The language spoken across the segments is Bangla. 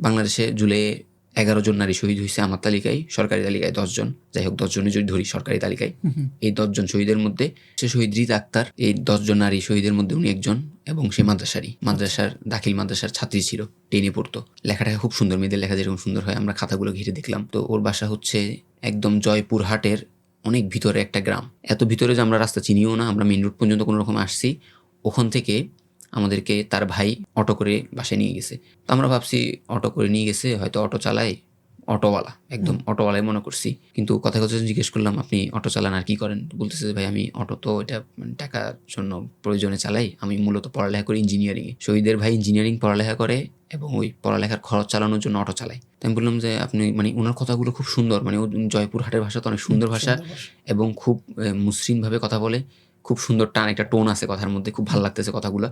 বাংলাদেশে জুলাই 11 জন নারী শহীদ হয়েছে আমার তালিকায়, সরকারি তালিকায় 10 জন, যাই হোক 10 জনই যদি ধরি সরকারি তালিকায়। এই 10 জন শহীদের মধ্যে সে শহীদ রিতা আক্তার, এই 10 জন নারী শহীদের মধ্যে উনি একজন, এবং সে মাদ্রাসার দাখিল মাদ্রাসার ছাত্রী ছিল, 10-এ পড়তো। লেখাটা খুব সুন্দর, মেয়েদের লেখা যেরকম সুন্দর হয়, আমরা খাতাগুলো ঘিরে দেখলাম। তো ওর বাসা হচ্ছে একদম জয়পুরহাটের অনেক ভিতরে একটা গ্রাম, এত ভিতরে যে আমরা রাস্তা চিনিও না। আমরা মেন রোড পর্যন্ত কোনো রকম আসছি, ওখান থেকে আমাদেরকে তার ভাই অটো করে বাসায় নিয়ে গেছে। তো আমরা ভাবছি অটো করে নিয়ে গেছে, হয়তো অটো চালায় অটোওয়ালা, একদম অটোওয়ালাই মনে করছি। কিন্তু কথা জিজ্ঞেস করলাম, আপনি অটো চালান আর কি করেন? বলতেছে যে ভাই আমি অটো তো এটা টাকার জন্য প্রয়োজনে চালাই, আমি মূলত পড়ালেখা করি ইঞ্জিনিয়ারিংয়ে। শহীদের ভাই ইঞ্জিনিয়ারিং পড়ালেখা করে এবং ওই পড়ালেখার খরচ চালানোর জন্য অটো চালায়। তাই আমি বললাম যে আপনি ওনার কথাগুলো খুব সুন্দর, জয়পুরহাটের ভাষা তো অনেক সুন্দর ভাষা এবং খুব মসৃণভাবে কথা বলে, খুব সুন্দর একটা টোন আছে কথার মধ্যে, খুব ভালো লাগতেছে কথাগুলো।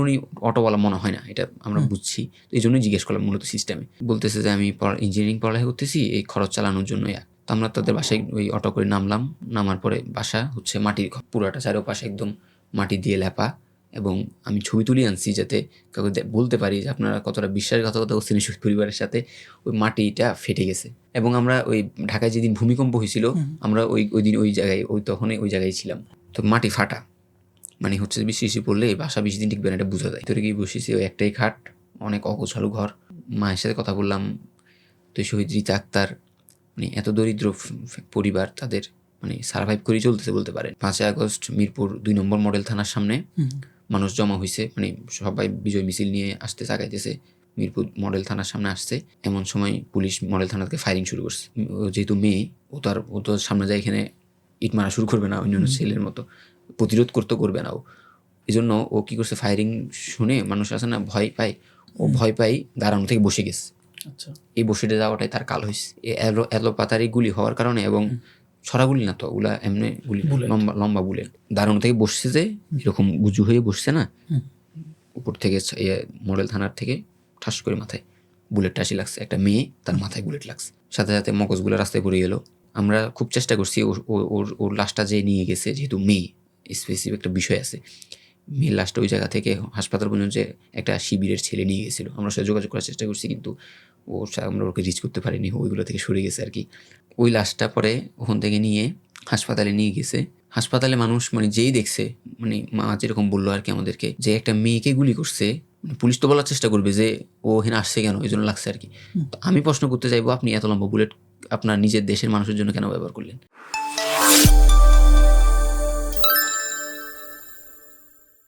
উনি অটোওয়ালা মনে হয় না, এটা আমরা বুঝছি। তো এই জন্যই জিজ্ঞেস করলাম মূলত সিস্টেমে। বলতেছে যে আমি ইঞ্জিনিয়ারিং পড়ালেখা করতেছি, এই খরচ চালানোর জন্য। তো আমরা তাদের বাসায় ওই অটো করে নামলাম। নামার পরে বাসা হচ্ছে মাটির ঘর, পুরোটা চারপাশে একদম মাটি দিয়ে লেপা, এবং আমি ছবি তুলে আনছি যাতে কাউকে বলতে পারি যে আপনারা কতটা বিশ্বাসঘাতকতা করছেন শহীদ পরিবারের সাথে। ওই মাটিটা ফেটে গেছে। এবং আমরা ওই ঢাকায় যেদিন ভূমিকম্প হয়েছিল, আমরা ওই দিন ওই জায়গায় তখনই ওই জায়গায় ছিলাম। তো মাটি ফাটা হচ্ছে বৃষ্টি পড়লে বাসা বেশি দিন টিকবে না, এটা বোঝা যায়। তোরে গিয়ে বসেছি, ওই একটাই খাট, অনেক অগোছালো ঘর। মায়ের সাথে কথা বললাম। তো শহীদ রিতা আক্তার এত দরিদ্র পরিবার, তাদের সার্ভাইভ করেই চলতেছে বলতে পারেন। 5 আগস্ট মিরপুর 2 নম্বর মডেল থানার সামনে মানুষ জমা হয়েছে, সবাই বিজয় মিছিল নিয়ে আসতে চাগাইতেছে, মিরপুর মডেল থানার সামনে আসছে। এমন সময় পুলিশ মডেল থানা থেকে ফায়ারিং শুরু করছে। যেহেতু মেয়ে, ও তো সামনে যায় এখানে ইট মারা শুরু করবে না, অন্যান্য ছেলের মতো প্রতিরোধ করবে না। এই জন্য ও কি করছে, ফায়ারিং শুনে মানুষ আছে না ভয় পায়, ও ভয় পাই দাঁড়ানো থেকে বসে গেছে। আচ্ছা, এই বসেটে যাওয়াটাই তার কাল হয়েছে। এলোপাতারি গুলি হওয়ার কারণে, এবং ছড়া গুলি না তো, ওগুলা এমনি গুলি, লম্বা বুলেট। দাঁড়ানো থেকে বসছে, যে এরকম গুজু হয়ে বসছে না, উপর থেকে মডেল থানার থেকে ঠাস করে মাথায় বুলেটটা আসি লাগছে। একটা মেয়ে, তার মাথায় বুলেট লাগছে, সাথে সাথে মগজগুলো রাস্তায় পড়ে গেল। আমরা খুব চেষ্টা করছি ওর লাশটা যে নিয়ে গেছে, যেহেতু মেয়ে, স্পেসিফিক একটা বিষয় আছে, মেয়ের লাশটা ওই জায়গা থেকে হাসপাতাল পর্যন্ত যে একটা শিবিরের ছেলে নিয়ে গেছিলো, আমরা সাথে যোগাযোগ করার চেষ্টা করছি, কিন্তু আমরা ওকে রিচ করতে পারিনি, ওইগুলো থেকে সরে গেছে আর কি। ওই লাশটা পরে ওখান থেকে নিয়ে হাসপাতালে নিয়ে গেছে। হাসপাতালে মানুষ যেই দেখছে, মা যেরকম বললো আর কি আমাদেরকে, যে একটা মেয়েকে গুলি করছে, পুলিশ তো বলার চেষ্টা করবে যে ও এখানে আসছে কেন, এই জন্য লাগছে আর কি। তো আমি প্রশ্ন করতে চাইবো, আপনি এত লম্বা বুলেট আপনার নিজের দেশের মানুষের জন্য কেন ব্যবহার করলেন?